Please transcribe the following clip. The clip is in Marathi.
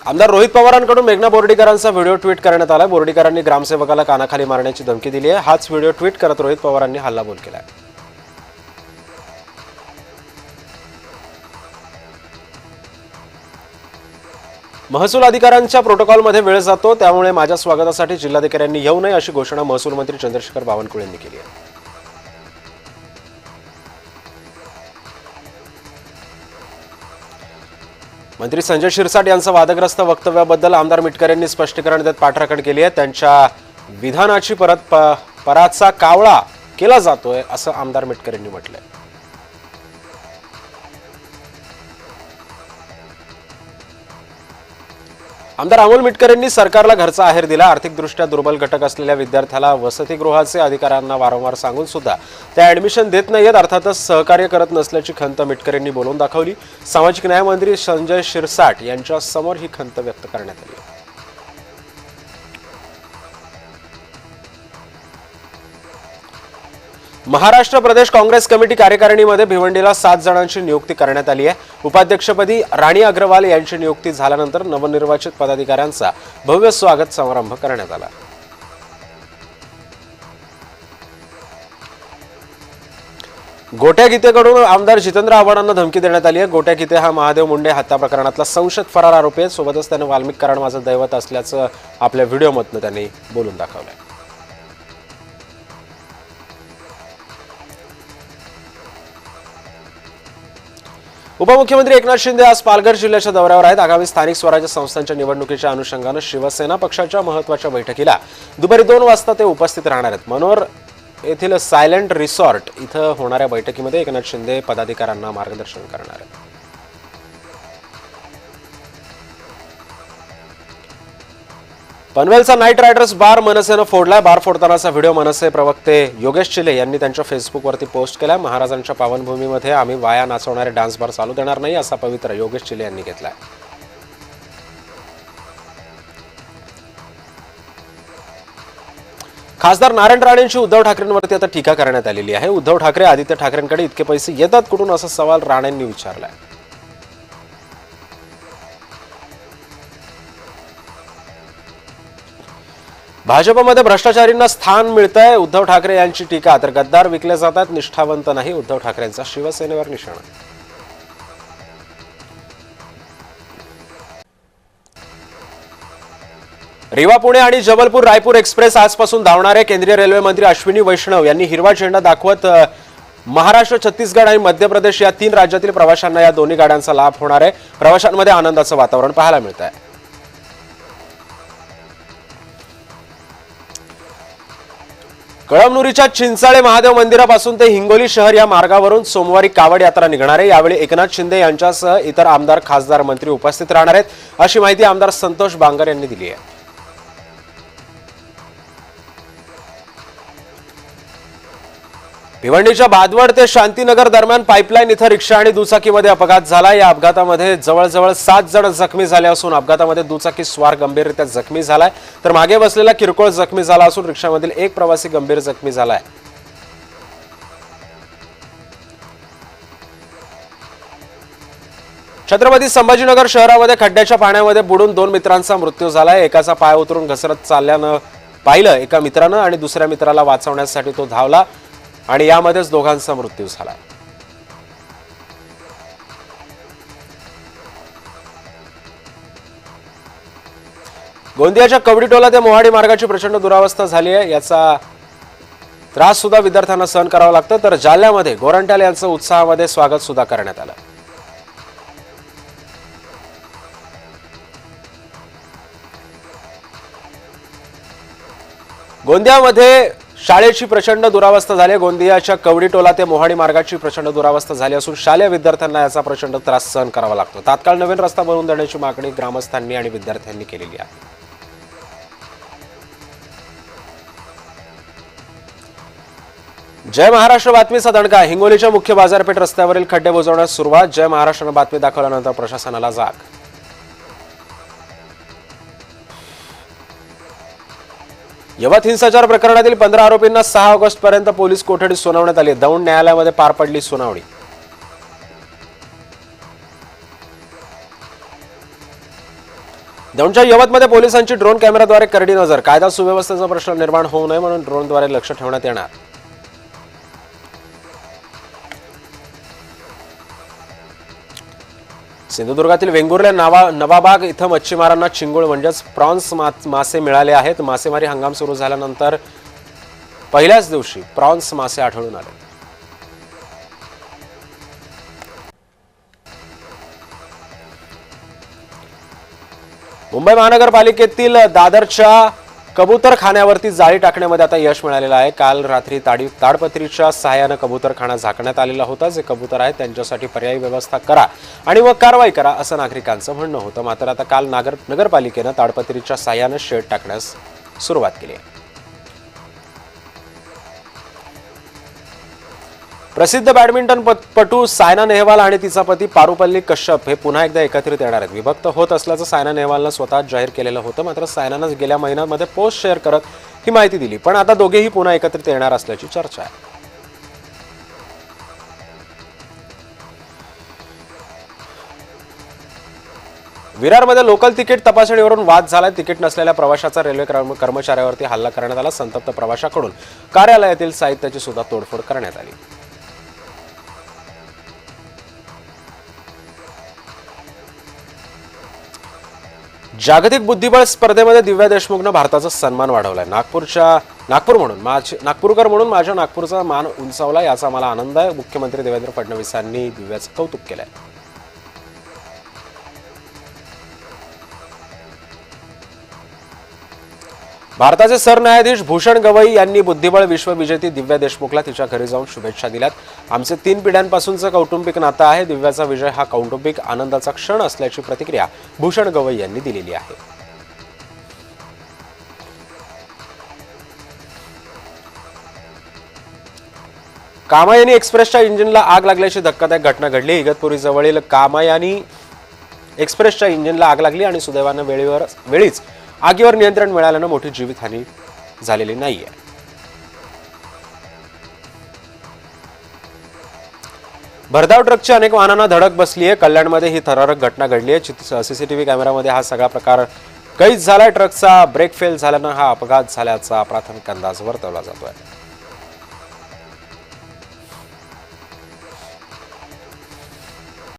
आमदार रोहित पवारांकडून मेघना बोर्डीकरांचा व्हिडिओ ट्विट करण्यात आला। बोर्डीकरांनी ग्रामसेवकाला कानाखाली मारण्याची धमकी दिली आहे। हाच व्हिडिओ ट्विट करत रोहित पवारांनी हल्लाबोल केला आहे। महसूल अधिकाऱ्यांच्या प्रोटोकॉलमध्ये वेळ जातो, त्यामुळे माझ्या स्वागतासाठी जिल्हाधिकाऱ्यांनी येऊ नये अशी घोषणा महसूल मंत्री चंद्रशेखर बावनकुळे यांनी केली आहे। मंत्री संजय शिरसाट यांचं वादग्रस्त वक्तव्याबद्दल आमदार मिटकर यांनी स्पष्टीकरण देत पाठराखण केली आहे। त्यांच्या विधानाची पराचा कावळा केला जातोय असं आमदार मिटकर यांनी म्हटलंय। आमदार अमोल मिटकर यांनी सरकारला घरचा आहेर दिला। आर्थिकदृष्ट्या दुर्बल घटक असलेल्या विद्यार्थ्याला वसतिगृहाचे अधिकाऱ्यांना वारंवार सांगून सुद्धा ते ऍडमिशन देत नाहीयेत, अर्थातच सहकार्य करत नसल्याची खंत मिटकर यांनी बोलून दाखवली। सामाजिक न्याय मंत्री संजय शिरसाट यांच्या समोर ही खंत व्यक्त करण्यात आली। महाराष्ट्र प्रदेश काँग्रेस कमिटी कार्यकारिणीमध्ये भिवंडीला 7 जणांची नियुक्ती करण्यात आली आहे। उपाध्यक्षपदी राणी अग्रवाल यांची नियुक्ती झाल्यानंतर नवनिर्वाचित पदाधिकाऱ्यांचा भव्य स्वागत समारंभ करण्यात आला। गोट्या गीतेकडून आमदार जितेंद्र आव्हाडांना धमकी देण्यात आली आहे। गोट्या गीते हा महादेव मुंडे हत्या प्रकरणातला संशयित फरार आरोपी आहे। सोबतच त्याने वाल्मिक कराड माझं दैवत असल्याचं आपल्या व्हिडिओमधून त्यांनी बोलून दाखवलंय। उपमुख्यमंत्री एकनाथ शिंदे आज पालघर जिल्ह्याच्या दौऱ्यावर आहेत। आगामी स्थानिक स्वराज्य संस्थांच्या निवडणुकीच्या अनुषंगाने शिवसेना पक्षाच्या महत्त्वाच्या बैठकीला दुपारी 2 वाजता ते उपस्थित राहणार आहेत। मनोर येथील सायलेंट रिसॉर्ट इथं होणाऱ्या बैठकीमध्ये एकनाथ शिंदे पदाधिकाऱ्यांना मार्गदर्शन करणार आहेत। पनवेलचा नाईट रायडर्स बार मनसेनं फोडलाय। बार फोडतानाचा व्हिडिओ मनसे प्रवक्ते योगेश चिले यांनी त्यांच्या फेसबुकवरती पोस्ट केलाय। महाराजांच्या पावनभूमीमध्ये आम्ही वाया नाचवणारे डान्स बार चालू देणार नाही असा पवित्रा योगेश चिले यांनी घेतलाय। खासदार नारायण राणेंची उद्धव ठाकरेंवरती आता टीका करण्यात आलेली आहे। उद्धव ठाकरे आदित्य ठाकरेंकडे इतके पैसे येतात कुठून असा सवाल राणेंनी विचारलाय। भाजपमध्ये भ्रष्टाचारींना स्थान मिळतंय, उद्धव ठाकरे यांची टीका। तर गद्दार विकले जातात, निष्ठावंत नाही, उद्धव ठाकरेंचा शिवसेनेवर निशाणा। रेवा पुणे आणि जबलपूर रायपूर एक्सप्रेस आजपासून धावणार आहे। केंद्रीय रेल्वे मंत्री अश्विनी वैष्णव यांनी हिरवा झेंडा दाखवत महाराष्ट्र, छत्तीसगड आणि मध्य प्रदेश या 3 राज्यातील प्रवाशांना या दोन्ही गाड्यांचा लाभ होणार आहे। प्रवाशांमध्ये आनंदाचं वातावरण पाहायला मिळत आहे। कळमनुरीच्या चिंचाळे महादेव मंदिरापासून ते हिंगोली शहर या मार्गावरून सोमवारी कावड यात्रा निघणार आहे। यावेळी एकनाथ शिंदे यांच्यासह इतर आमदार, खासदार, मंत्री उपस्थित राहणार आहेत, अशी माहिती आमदार संतोष बांगर यांनी दिली आहे। भिवंडीच्या बादवड ते शांतीनगर दरम्यान पाईपलाईन इथं रिक्षा आणि दुचाकीमध्ये अपघात झाला। या अपघातामध्ये जवळजवळ 7 जण जखमी झाले असून अपघातामध्ये दुचाकी स्वार गंभीररित्या जखमी झालाय, तर मागे बसलेला किरकोळ जखमी झाला असून रिक्षामधील एक प्रवासी गंभीर जखमी झालाय। छत्रपती संभाजीनगर शहरामध्ये खड्ड्याच्या पाण्यामध्ये बुडून 2 मित्रांचा मृत्यू झालाय। एकाचा पाय उतरून घसरत चालल्यानं पाहिलं एका मित्रानं आणि दुसऱ्या मित्राला वाचवण्यासाठी तो धावला आणि यामध्येच दोघांचा मृत्यू झाला। गोंदियाच्या कवडीटोला ते मोहाडी मार्गाची प्रचंड दुरावस्था झाली आहे। याचा त्रास सुद्धा विद्यार्थ्यांना सहन करावा लागतो। तर जालन्यामध्ये गोरंट्याल यांचं उत्साहामध्ये स्वागत सुद्धा करण्यात आलं। गोंदियामध्ये शाळेची प्रचंड दुरावस्था झाली आहे। गोंदियाच्या कवडीटोला ते मोहाडी मार्गाची प्रचंड दुरावस्था झाली असून शालेय विद्यार्थ्यांना याचा प्रचंड त्रास सहन करावा लागतो। तात्काळ नवीन रस्ता बनवून देण्याची मागणी ग्रामस्थांनी आणि विद्यार्थ्यांनी केलेली आहे। जय महाराष्ट्र बातमीचा दणका। हिंगोलीच्या मुख्य बाजारपेठ रस्त्यावरील खड्डे बुजवण्यास सुरुवात। जय महाराष्ट्रानं बातमी दाखवल्यानंतर प्रशासनाला जाग। यवत हिंसाचार प्रकरणातील 15 आरोपींना 6 ऑगस्ट पर्यंत पोलीस कोठडीत सुनावण्यात आली। दौंड न्यायालयामध्ये पार पडली सुनावणी। दौंडच्या यवतमध्ये पोलिसांची ड्रोन कॅमेराद्वारे करडी नजर. कायदा सुव्यवस्थेचा प्रश्न निर्माण होऊ नये म्हणून ड्रोनद्वारे लक्ष ठेवण्यात येणार. सिंधुदुर्गातील वेंगुर्ले नवाबाग इथं मच्छीमारांना चिंगूळ म्हणजेच प्रॉन्स मासे मिळाले आहेत. मासेमारी हंगाम सुरू झाल्यानंतर पहिल्याच दिवशी प्रॉन्स मासे आढळून आले. मुंबई महानगरपालिकेतील दादरच्या कबूतरखान्यावरती जाळी टाकण्यामध्ये आता यश मिळालेलं आहे. काल रात्री ताडपत्रीच्या सहाय्यानं कबूतरखाना झाकण्यात आलेला होता. जे कबूतर आहेत त्यांच्यासाठी पर्यायी व्यवस्था करा आणि व कारवाई करा असं नागरिकांचं म्हणणं होतं. मात्र आता काल नगरपालिकेनं ताडपत्रीच्या सहाय्यानं शेड टाकण्यास सुरुवात केली आहे. प्रसिद्ध बॅडमिंटनपटू सायना नेहवाल आणि तिचा पती पारुपल्ली कश्यप हे पुन्हा एकदा एकत्रित येणार आहेत. विभक्त होत असल्याचं सायना नेहवालनं स्वतः जाहीर केलेलं होतं. मात्र सायनानं गेल्या महिन्यामध्ये पोस्ट शेअर करत ही माहिती दिली. पण आता दोघेही पुन्हा एकत्रित येणार असल्याची चर्चा आहे. विरारमध्ये लोकल तिकीट तपासणीवरून वाद झाला. तिकीट नसलेल्या प्रवाशाचा रेल्वे कर्मचाऱ्यावरती हल्ला करण्यात आला. संतप्त प्रवाशाकडून कार्यालयातील साहित्याची सुद्धा तोडफोड करण्यात आली. जागतिक बुद्धिबळ स्पर्धेमध्ये दिव्या देशमुखनं भारताचा सन्मान वाढवलाय. नागपूरकर म्हणून माझ्या नागपूरचा मान उंचावला याचा मला आनंद आहे. मुख्यमंत्री देवेंद्र फडणवीस यांनी दिव्याचं कौतुक केलंय. भारताचे सरन्यायाधीश भूषण गवई यांनी बुद्धिबळ विश्वविजेती दिव्या देशमुखला तिच्या घरी जाऊन शुभेच्छा दिल्यात. आमचे 3 पिढ्यांपासूनचं कौटुंबिक नातं आहे. दिव्याचा विजय हा कौटुंबिक आनंदाचा क्षण असल्याची प्रतिक्रिया भूषण गवई यांनी दिलेली आहे. कामायनी एक्सप्रेसच्या इंजिनला आग लागल्याची धक्कादायक घटना घडली. इगतपुरी जवळील कामायनी एक्सप्रेसच्या इंजिनला आग लागली आणि सुदैवानं वेळीच आगीवर नियंत्रण मिळाल्यानं मोठी जीवितहानी झालेली नाहीये. भरधाव ट्रकची अनेक वाहनांना धडक बसली आहे. कल्याणमध्ये ही थरारक घटना घडली आहे. सीसीटीव्ही कॅमेऱ्यामध्ये हा सगळा प्रकार कैद झालाय. ट्रकचा ब्रेक फेल झाल्यानं हा अपघात झाल्याचा प्राथमिक अंदाज वर्तवला जातोय.